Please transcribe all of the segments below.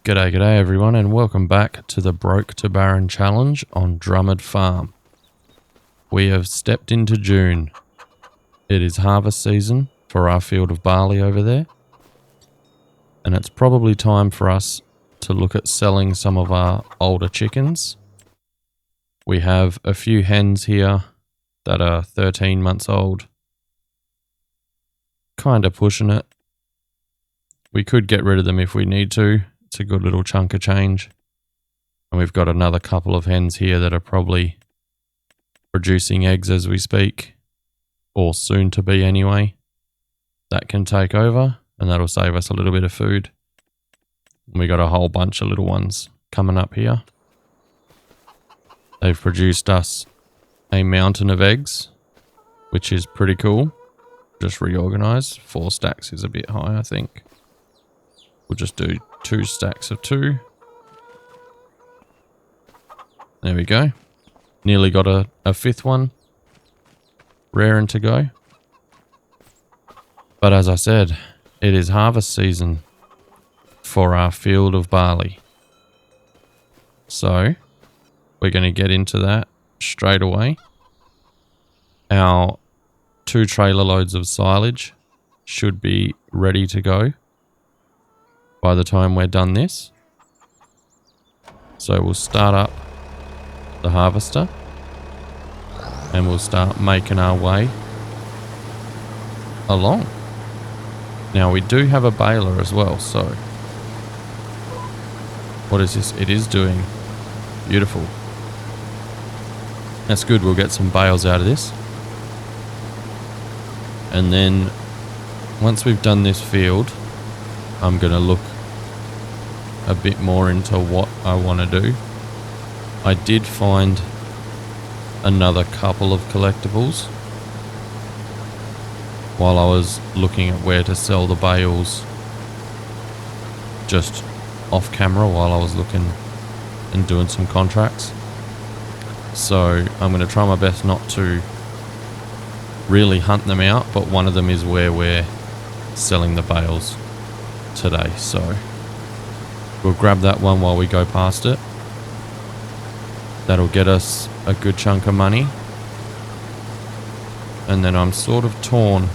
G'day everyone, and welcome back to the Broke to Barren challenge on Drumard Farm. We have stepped into June. It is harvest season for our field of barley over there, and it's probably time for us to look at selling some of our older chickens. We have a few hens here that are 13 months old, kind of pushing it. We could get rid of them if we need to. It's a good little chunk of change. And we've got another couple of hens here that are probably producing eggs as we speak, or soon to be anyway. That can take over, and that'll save us a little bit of food. And we got a whole bunch of little ones coming up here. They've produced us a mountain of eggs, which is pretty cool. Just reorganize. 4 stacks is a bit high, I think. We'll just do 2 stacks of 2. There we go. Nearly got a 5th one. Raring to go. But as I said, it is harvest season for our field of barley. So, we're going to get into that straight away. Our 2 trailer loads of silage should be ready to go by the time we're done this. So we'll start up the harvester and we'll start making our way along. Now we do have a baler as well, so what is this? It is doing beautiful. That's good, we'll get some bales out of this. And then once we've done this field, I'm going to look a bit more into what I want to do. I did find another couple of collectibles while I was looking at where to sell the bales, just off camera while I was looking and doing some contracts. So I'm going to try my best not to really hunt them out, but one of them is where we're selling the bales today, so we'll grab that one while we go past it. That'll get us a good chunk of money. And then I'm sort of torn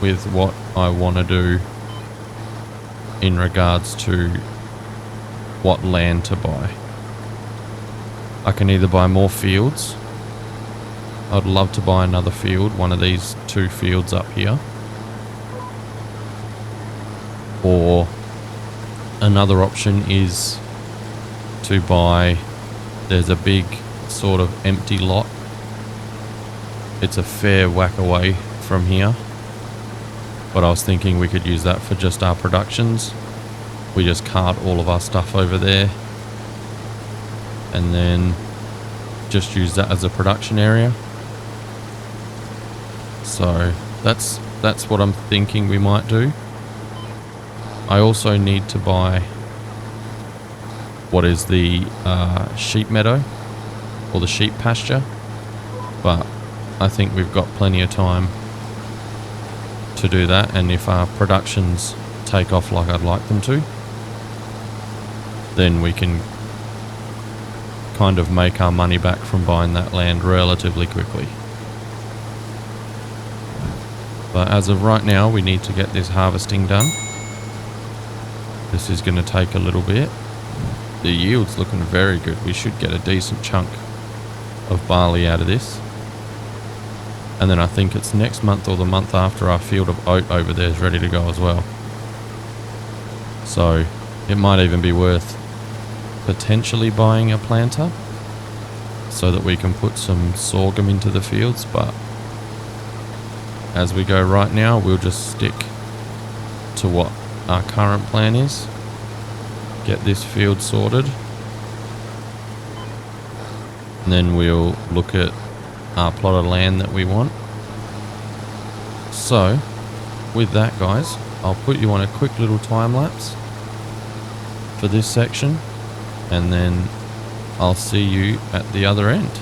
with what I want to do in regards to what land to buy. I can either buy more fields. I'd love to buy another field, one of these 2 fields up here. Or another option is to buy, there's a big sort of empty lot. It's a fair whack away from here, but I was thinking we could use that for just our productions. We just cart all of our stuff over there and then just use that as a production area. So that's what I'm thinking we might do. I also need to buy what is the sheep meadow or the sheep pasture, but I think we've got plenty of time to do that, and if our productions take off like I'd like them to, then we can kind of make our money back from buying that land relatively quickly. But as of right now, we need to get this harvesting done. This is going to take a little bit. The yield's looking very good. We should get a decent chunk of barley out of this. And then I think it's next month or the month after our field of oat over there is ready to go as well. So it might even be worth potentially buying a planter so that we can put some sorghum into the fields. But as we go right now, we'll just stick to what our current plan is. Get this field sorted, and then we'll look at our plot of land that we want. So with that, guys, I'll put you on a quick little time lapse for this section, and then I'll see you at the other end.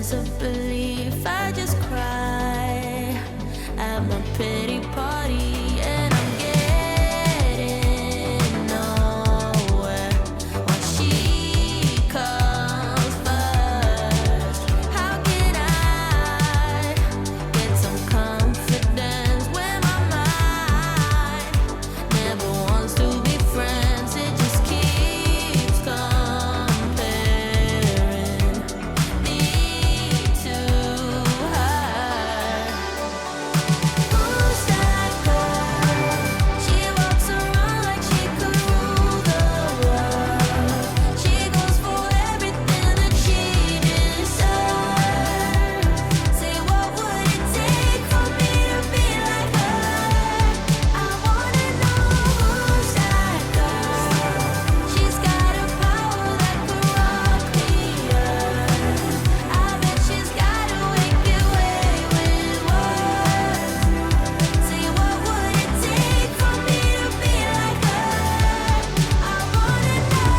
sense of belief. I just cry at my pity party, and I'm getting nowhere while she comes first. How can I get some confidence when my mind never wants to be friends? It just keeps comparing me to her. Who's that girl? She walks around like she could rule the world. She goes for everything that she deserves. Say, what would it take for me to be like her? I wanna know who's that girl. She's got a power that could rock the earth. I bet she's got a wicked way with words. Say, what would it take for me to be like her? I wanna know.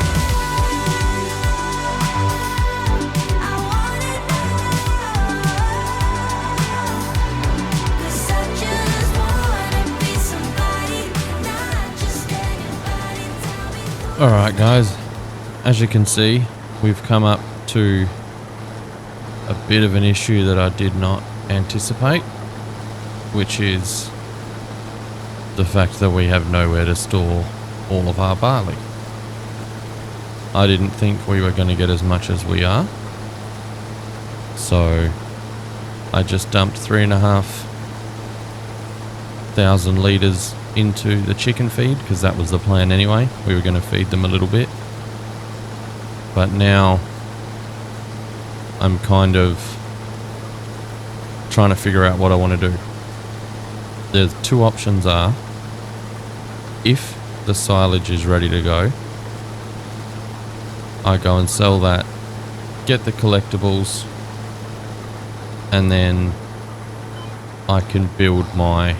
I wanna know. 'Cause I just wanna be somebody, not just anybody. Tell me who. Alright guys, as you can see, we've come up to a bit of an issue that I did not anticipate, which is the fact that we have nowhere to store all of our barley. I didn't think we were going to get as much as we are, so I just dumped 3,500 litres into the chicken feed, because that was the plan anyway. We were going to feed them a little bit, but now I'm kind of trying to figure out what I want to do. The two options are, if the silage is ready to go, I go and sell that, get the collectibles, and then I can build my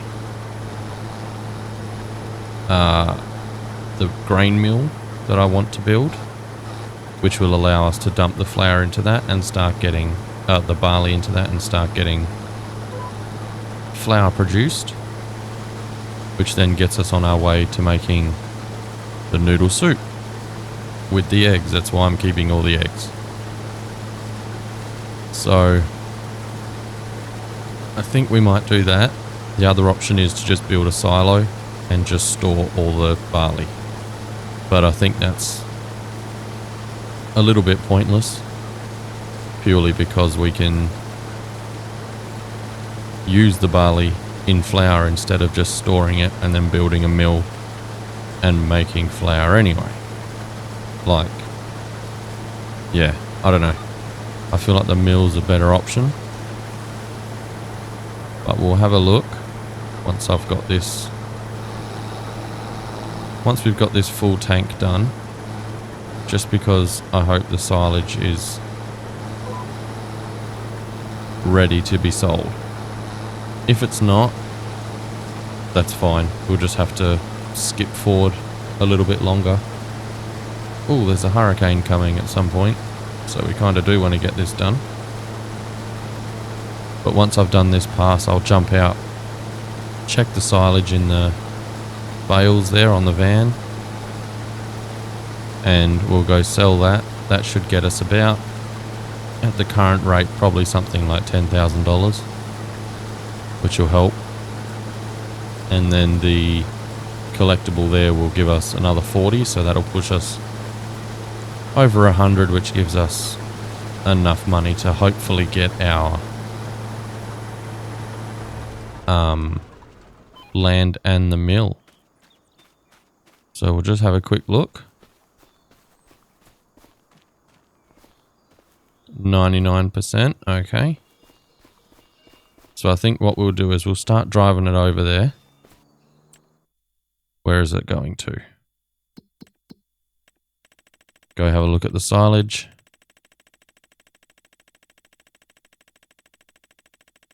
the grain mill that I want to build, which will allow us to dump the flour into that and start getting the barley into that and start getting flour produced, which then gets us on our way to making the noodle soup with the eggs. That's why I'm keeping all the eggs. So I think we might do that. The other option is to just build a silo and just store all the barley, but I think that's a little bit pointless, purely because we can use the barley in flour instead of just storing it and then building a mill and making flour anyway. Like, yeah, I don't know. I feel like the mill's a better option, but we'll have a look once I've got this. Once we've got this full tank done, just because I hope the silage is ready to be sold. If it's not, that's fine. We'll just have to skip forward a little bit longer. Oh, there's a hurricane coming at some point, so we kind of do want to get this done. But once I've done this pass, I'll jump out, check the silage in the bales there on the van, and we'll go sell that. That should get us about, at the current rate, probably something like $10,000, which will help. And then the collectible there will give us another 40, so that'll push us over 100, which gives us enough money to hopefully get our land and the mill. So we'll just have a quick look. 99%, okay. So I think what we'll do is we'll start driving it over there. Where is it going to? Go have a look at the silage.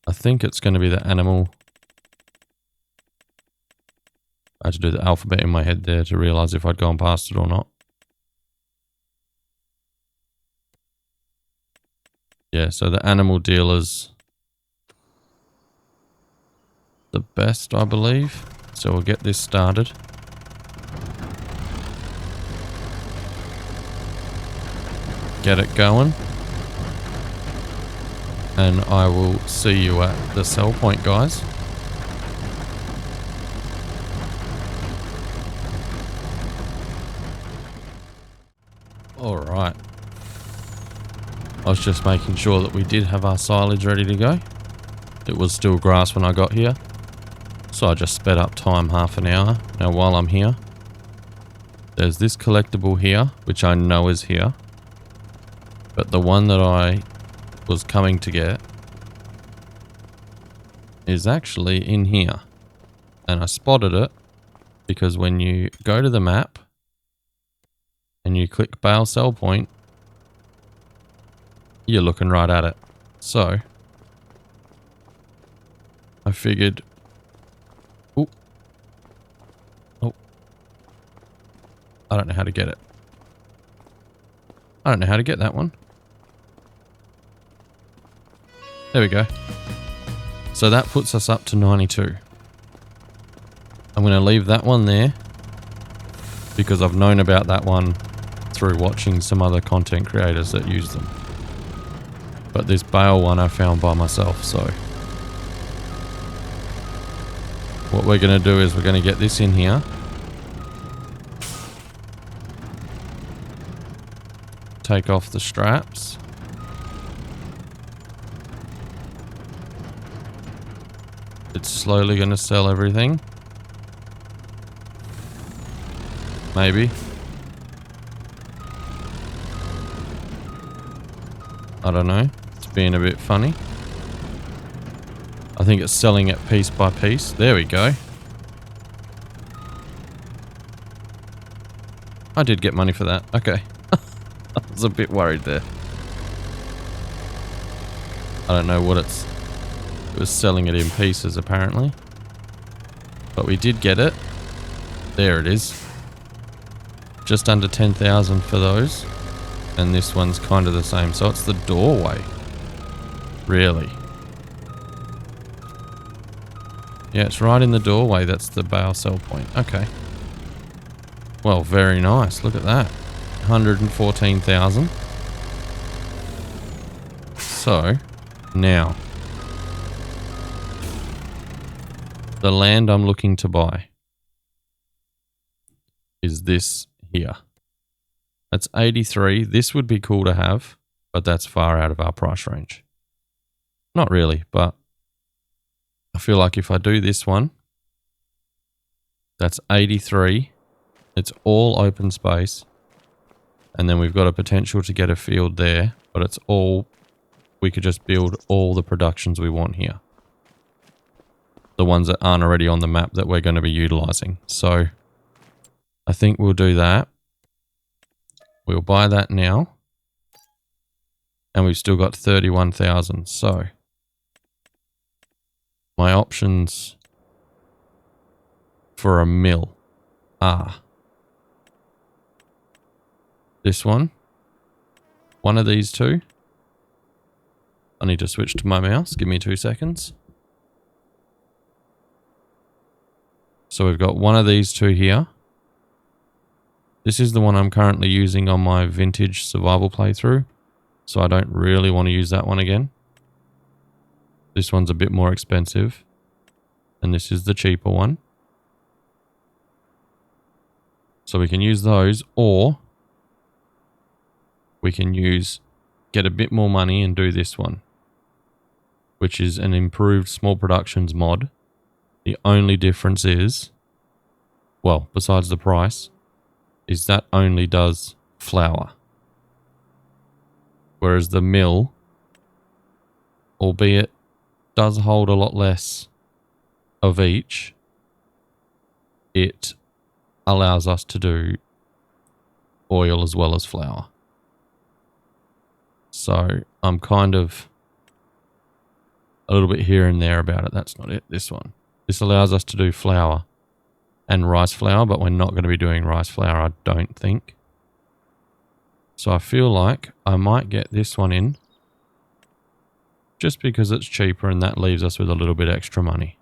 I think it's going to be the animal. I had to do the alphabet in my head there to realise if I'd gone past it or not. Yeah, so the animal dealer's the best, I believe. So we'll get this started. Get it going. And I will see you at the sell point, guys. Alright. I was just making sure that we did have our silage ready to go. It was still grass when I got here. So I just sped up time half an hour. Now while I'm here, there's this collectible here, which I know is here. But the one that I was coming to get is actually in here. And I spotted it because when you go to the map and you click bale sell point, you're looking right at it. So I figured, oh, I don't know how to get it. I don't know how to get that one. There we go. So that puts us up to 92. I'm going to leave that one there because I've known about that one through watching some other content creators that use them. But this bale one I found by myself, so what we're going to do is we're going to get this in here. Take off the straps. It's slowly going to sell everything. Maybe. I don't know. It's being a bit funny. I think it's selling it piece by piece. There we go. I did get money for that. Okay. I was a bit worried there. I don't know what it was selling it in pieces apparently. But we did get it. There it is. Just under 10,000 for those. And this one's kind of the same. So it's the doorway. Really? Yeah, it's right in the doorway. That's the bale sell point. Okay. Well, very nice. Look at that. 114,000. So, now. The land I'm looking to buy is this here. That's 83. This would be cool to have, but that's far out of our price range. Not really, but I feel like if I do this one, that's 83. It's all open space. And then we've got a potential to get a field there, but it's all, we could just build all the productions we want here. The ones that aren't already on the map that we're going to be utilizing. So I think we'll do that. We'll buy that now. And we've still got 31,000. So my options for a mill are this one of these two. I need to switch to my mouse. Give me 2 seconds. So we've got one of these two here. This is the one I'm currently using on my vintage survival playthrough. So I don't really want to use that one again. This one's a bit more expensive. And this is the cheaper one. So we can use those, or we can get a bit more money and do this one, which is an improved small productions mod. The only difference is, well, besides the price, is that only does flour. Whereas the mill, albeit does hold a lot less of each, it allows us to do oil as well as flour. So I'm kind of a little bit here and there about it. That's not it, this one. This allows us to do flour and rice flour, but we're not going to be doing rice flour, I don't think. So I feel like I might get this one in just because it's cheaper and that leaves us with a little bit extra money.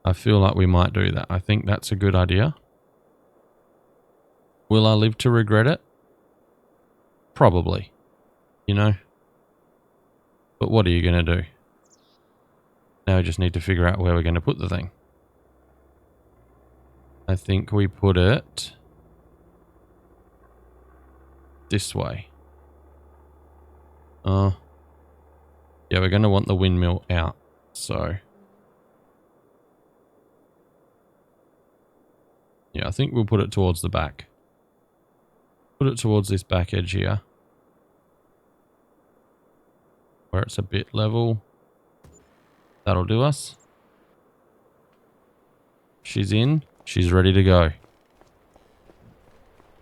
I feel like we might do that. I think that's a good idea. Will I live to regret it? Probably. You know? But what are you going to do? Now we just need to figure out where we're going to put the thing. I think we put it this way. Yeah, we're going to want the windmill out. So, yeah, I think we'll put it towards the back. Put it towards this back edge here, where it's a bit level. That'll do us. She's in. She's ready to go.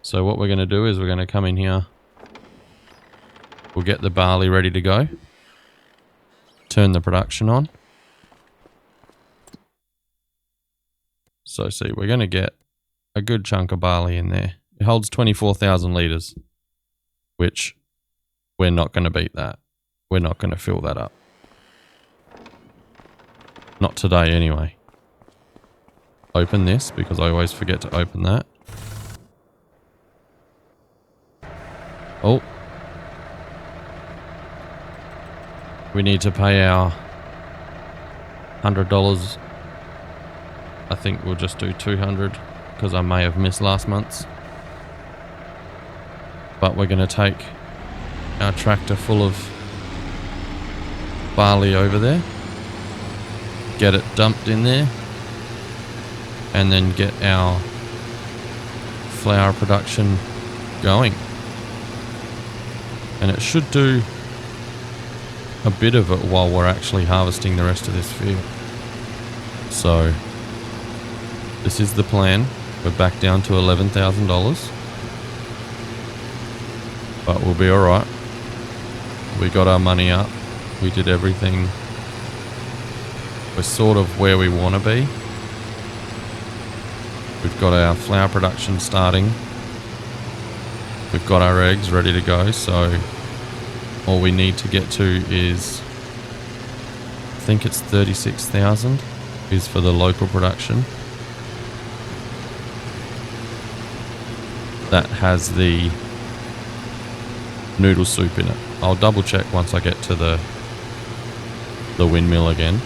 So what we're going to do is we're going to come in here. We'll get the barley ready to go. Turn the production on. So see, we're going to get a good chunk of barley in there. It holds 24,000 litres, which we're not going to beat that. We're not going to fill that up. Not today anyway. Open this because I always forget to open that. Oh. We need to pay our $100. I think we'll just do 200 because I may have missed last month's. But we're going to take our tractor full of barley over there. Get it dumped in there. And then get our flour production going. And it should do a bit of it while we're actually harvesting the rest of this field. So this is the plan. We're back down to $11,000. But we'll be alright. We got our money up. We did everything. We're sort of where we want to be. We've got our flour production starting. We've got our eggs ready to go, so all we need to get to is, I think it's 36,000 is for the local production. That has the noodle soup in it. I'll double check once I get to the windmill again.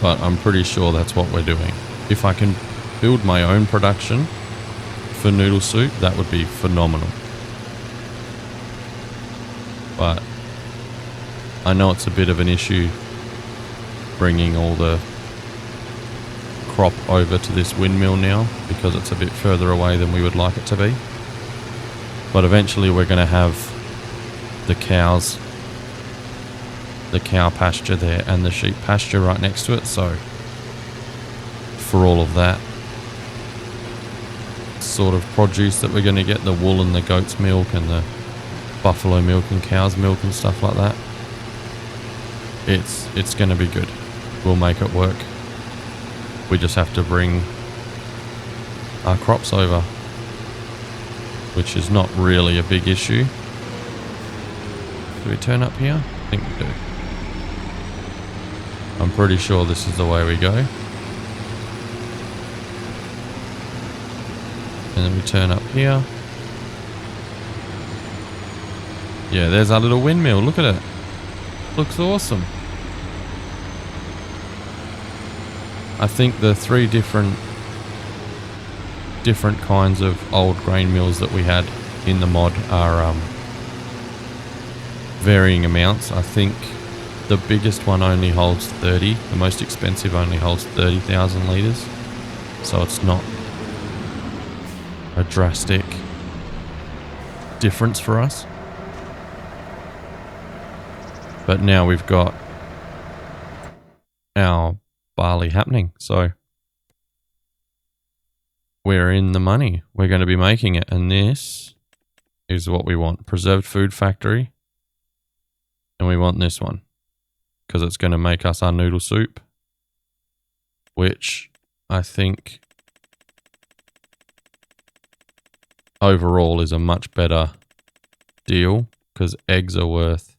But I'm pretty sure that's what we're doing. If I can build my own production for noodle soup, that would be phenomenal. But I know it's a bit of an issue bringing all the crop over to this windmill now because it's a bit further away than we would like it to be. But eventually we're going to have the cows, the cow pasture there and the sheep pasture right next to it. So for all of that sort of produce that we're going to get, the wool and the goat's milk and the buffalo milk and cow's milk and stuff like that, it's going to be good. We'll make it work. We just have to bring our crops over, which is not really a big issue. Do we turn up here? I think we do. I'm pretty sure this is the way we go. And then we turn up here. Yeah, there's our little windmill. Look at it. Looks awesome. I think the three different kinds of old grain mills that we had in the mod are varying amounts. I think the biggest one only holds 30. The most expensive only holds 30,000 litres. So it's not a drastic difference for us. But now we've got our barley happening. So we're in the money. We're going to be making it. And this is what we want. Preserved food factory. And we want this one, because it's going to make us our noodle soup, which I think overall is a much better deal because eggs are worth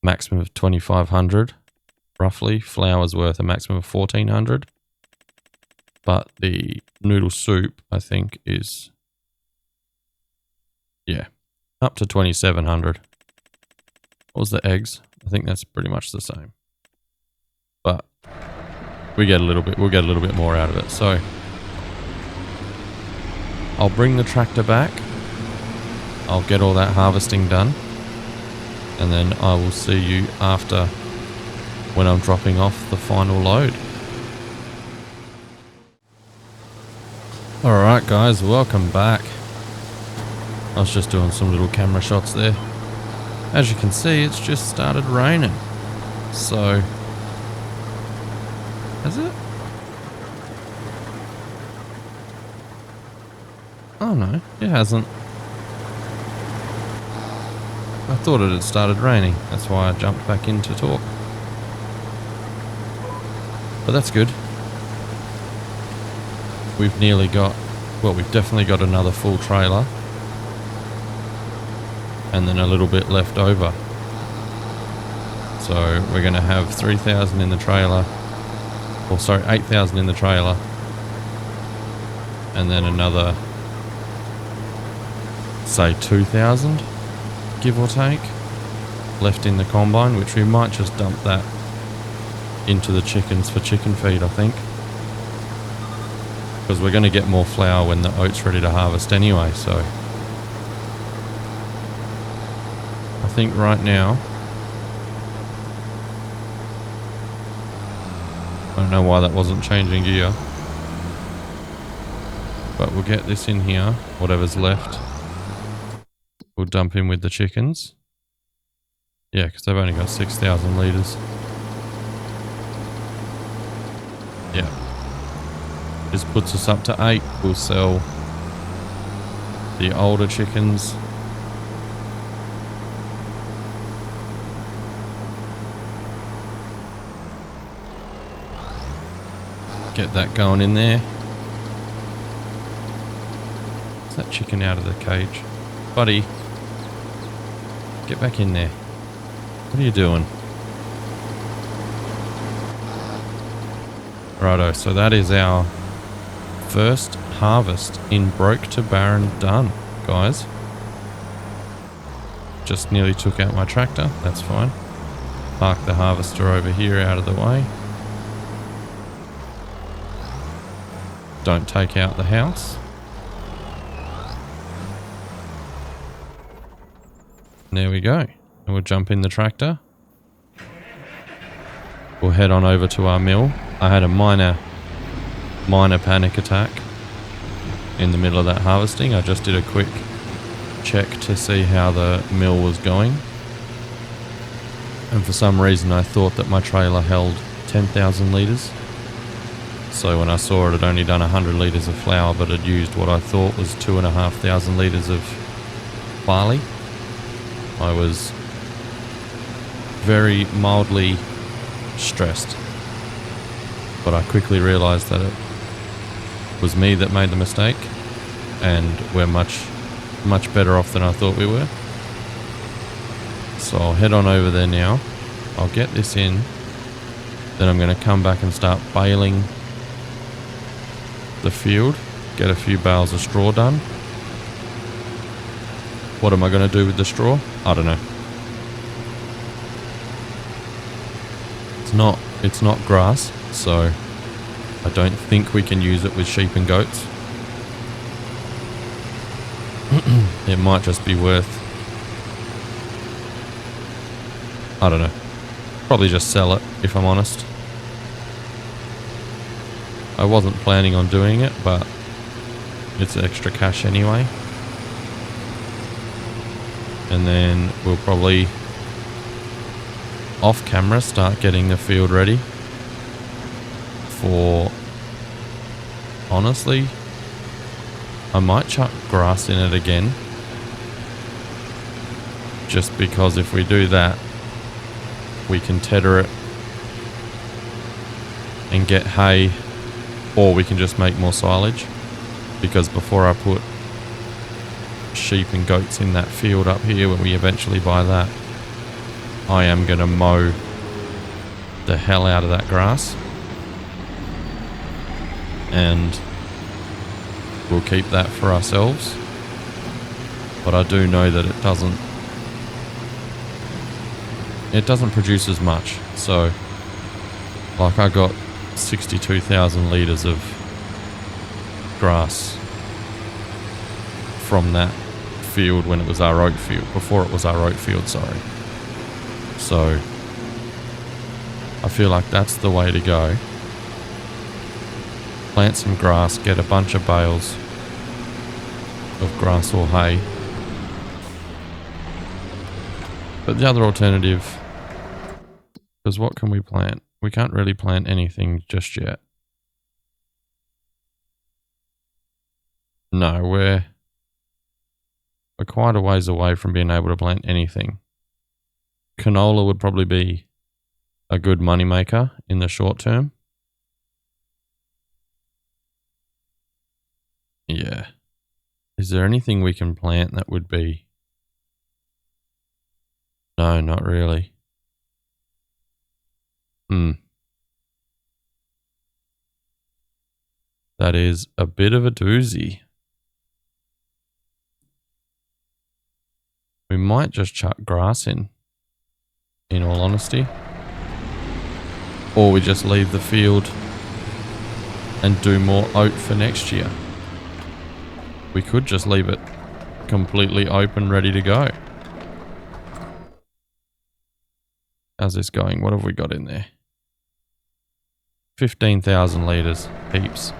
maximum of 2,500 roughly. Flour's worth a maximum of 1,400. But the noodle soup, I think, is, yeah, up to 2,700. What was the eggs? I think that's pretty much the same. But we'll get a little bit more out of it. So I'll bring the tractor back. I'll get all that harvesting done. And then I will see you after when I'm dropping off the final load. Alright guys, welcome back. I was just doing some little camera shots there. As you can see, it's just started raining. So, has it? Oh no, it hasn't. I thought it had started raining. That's why I jumped back in to talk. But that's good. We've nearly got, well, we've definitely got another full trailer. And then a little bit left over. So we're going to have 3,000 in the trailer. Or sorry, 8,000 in the trailer. And then another, say 2,000, give or take, left in the combine, which we might just dump that into the chickens for chicken feed, I think. Because we're going to get more flour when the oat's ready to harvest anyway, so I think right now, I don't know why that wasn't changing gear, but we'll get this in here, whatever's left, we'll dump in with the chickens. Yeah, because they've only got 6,000 litres. Yeah. This puts us up to 8. We'll sell the older chickens. Get that going in there. Is that chicken out of the cage? Buddy, get back in there. What are you doing? Righto, so that is our first harvest in Broke to Barren done, guys. Just nearly took out my tractor, that's fine. Park the harvester over here out of the way. Don't take out the house. And there we go. And we'll jump in the tractor. We'll head on over to our mill. I had a minor panic attack in the middle of that harvesting. I just did a quick check to see how the mill was going. And for some reason I thought that my trailer held 10,000 litres. So when I saw it, it had only done 100 litres of flour, but it used what I thought was 2,500 litres of barley. I was very mildly stressed, but I quickly realised that it was me that made the mistake, and we're much better off than I thought we were. So I'll head on over there now. I'll get this in, then I'm going to come back and start baling the field, get a few bales of straw done. What am I going to do with the straw? I don't know. It's not grass, so I don't think we can use it with sheep and goats. It might just be worth, I don't know, probably just sell it, if I'm honest. I wasn't planning on doing it, but it's extra cash anyway. And then we'll probably off camera start getting the field ready for, honestly, I might chuck grass in it again, just because if we do that we can tether it and get hay, or we can just make more silage, because before I put sheep and goats in that field up here when we eventually buy that, I am going to mow the hell out of that grass. And we'll keep that for ourselves. But I do know that it doesn't produce as much. So, like, I got 62,000 litres of grass from that field when it was our oat field, before it was our oat field, sorry. So I feel like that's the way to go. Plant some grass, get a bunch of bales of grass or hay. But the other alternative, because what can we plant? We can't really plant anything just yet. No, we're quite a ways away from being able to plant anything. Canola would probably be a good money maker in the short term. Yeah. Is there anything we can plant that would be... No, not really. That is a bit of a doozy. We might just chuck grass in all honesty. Or we just leave the field and do more oat for next year. We could just leave it completely open, ready to go. How's this going? What have we got in there? 15,000 litres. Heaps.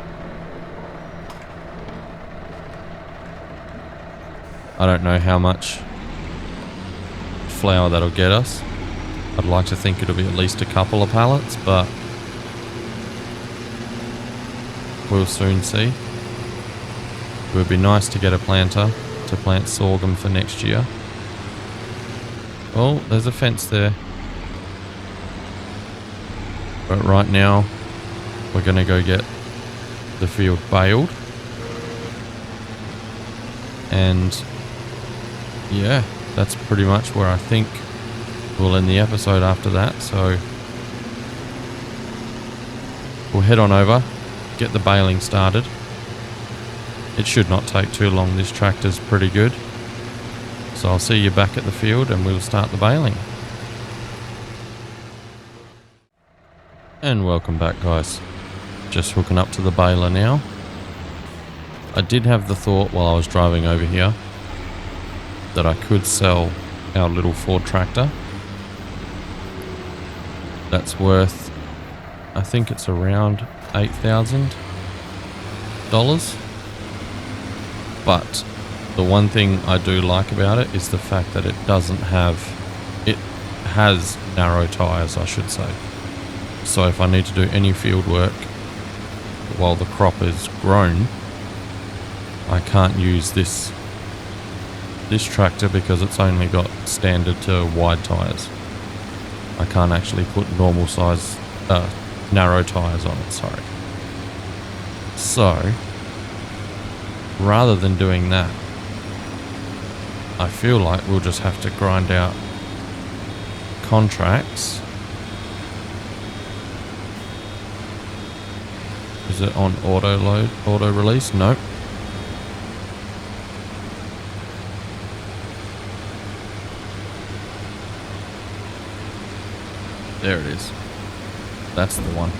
I don't know how much flour that'll get us. I'd like to think it'll be at least a couple of pallets, but we'll soon see. It would be nice to get a planter to plant sorghum for next year. Oh, there's a fence there. But right now, we're going to go get the field baled. And yeah, that's pretty much where I think we'll end the episode after that. So we'll head on over, get the baling started. It should not take too long. This tractor's pretty good. So I'll see you back at the field and we'll start the baling. And welcome back, guys. Just hooking up to the baler now. I did have the thought while I was driving over here that I could sell our little Ford tractor. That's worth, I think it's around $8,000. But the one thing I do like about it is the fact that it has narrow tyres, I should say. So if I need to do any field work while the crop is grown, I can't use this tractor because it's only got standard to wide tyres. I can't actually put normal size, narrow tyres on it, sorry. So, rather than doing that, I feel like we'll just have to grind out contracts. Is it on auto load, auto release? Nope. There it is. That's the one.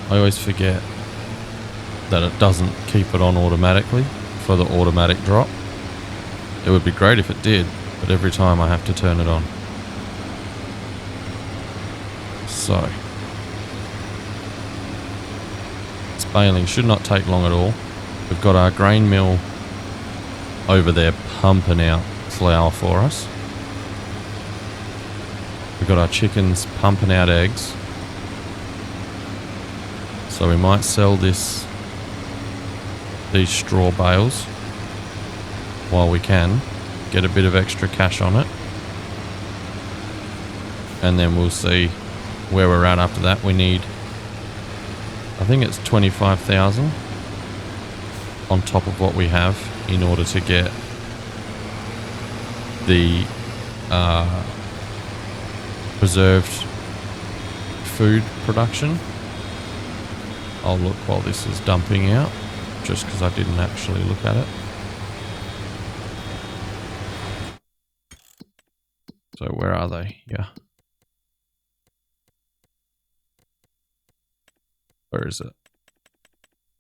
I always forget that it doesn't keep it on automatically for the automatic drop. It would be great if it did, but every time I have to turn it on. So, this baling should not take long at all. We've got our grain mill over there pumping out flour for us. We've got our chickens pumping out eggs. So we might sell these straw bales while we can, get a bit of extra cash on it, and then we'll see where we're at after that. We need, I think it's 25,000 on top of what we have in order to get the preserved food production. I'll look while this is dumping out, just because I didn't actually look at it. So where are they? Yeah. Where is it?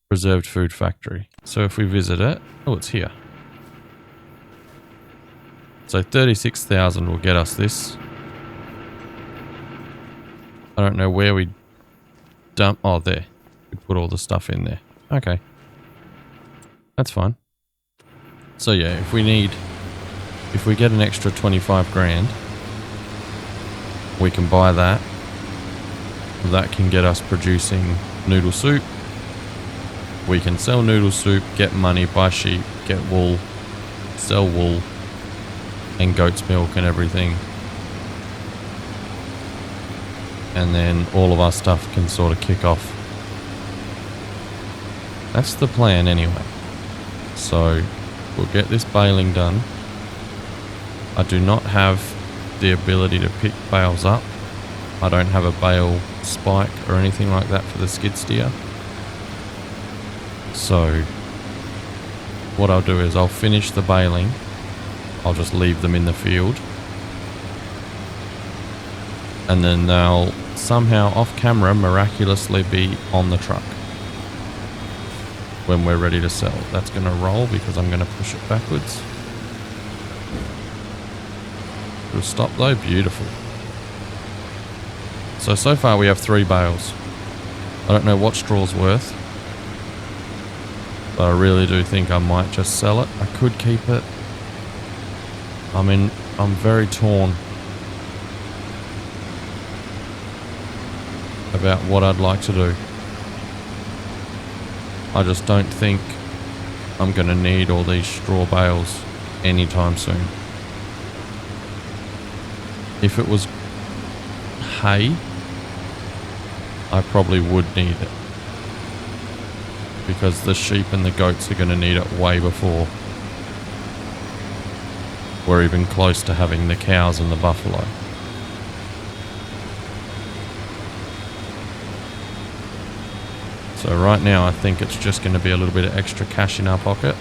Preserved Food Factory. So if we visit it, oh, it's here. So 36,000 will get us this. I don't know where we dump. Oh, there. We put all the stuff in there. Okay. That's fine. So yeah, if we get an extra 25 grand, we can buy that. That can get us producing noodle soup. We can sell noodle soup, get money, buy sheep, get wool, sell wool, and goat's milk and everything. And then all of our stuff can sort of kick off. That's the plan anyway. So we'll get this baling done. I do not have the ability to pick bales up. I don't have a bale spike or anything like that for the skid steer. So what I'll do is I'll finish the baling. I'll just leave them in the field. And then they'll somehow off camera miraculously be on the truck when we're ready to sell. That's going to roll because I'm going to push it backwards. It'll stop though. Beautiful. So far we have 3 bales. I don't know what straw's worth, but I really do think I might just sell it. I could keep it. I mean, I'm very torn about what I'd like to do. I just don't think I'm going to need all these straw bales anytime soon. If it was hay, I probably would need it, because the sheep and the goats are going to need it way before we're even close to having the cows and the buffalo. So right now I think it's just going to be a little bit of extra cash in our pocket,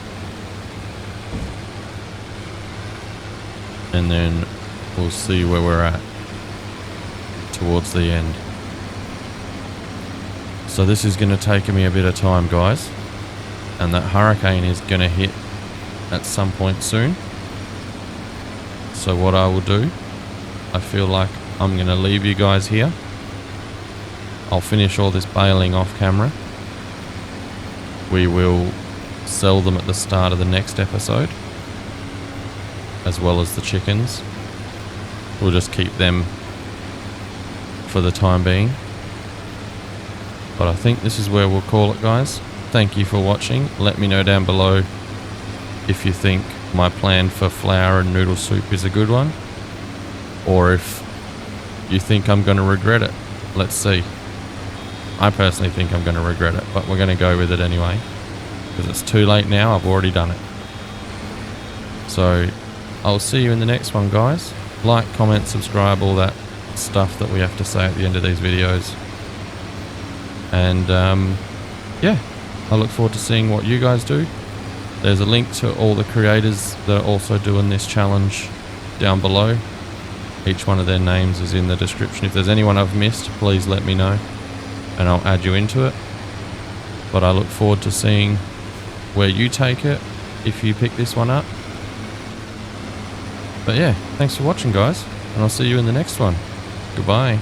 and then we'll see where we're at towards the end. So this is going to take me a bit of time, guys, and that hurricane is going to hit at some point soon. So what I will do, I feel like I'm going to leave you guys here. I'll finish all this baling off camera. We will sell them at the start of the next episode, as well as the chickens. We'll just keep them for the time being. But I think this is where we'll call it, guys. Thank you for watching. Let me know down below if you think my plan for flour and noodle soup is a good one, or if you think I'm going to regret it. Let's see. I personally think I'm going to regret it, but we're going to go with it anyway, because it's too late now. I've already done it. So I'll see you in the next one, guys. Like, comment, subscribe, all that stuff that we have to say at the end of these videos. And yeah, I look forward to seeing what you guys do. There's a link to all the creators that are also doing this challenge down below. Each one of their names is in the description. If there's anyone I've missed, please let me know and I'll add you into it. But I look forward to seeing where you take it if you pick this one up. But yeah, thanks for watching, guys, and I'll see you in the next one. Goodbye.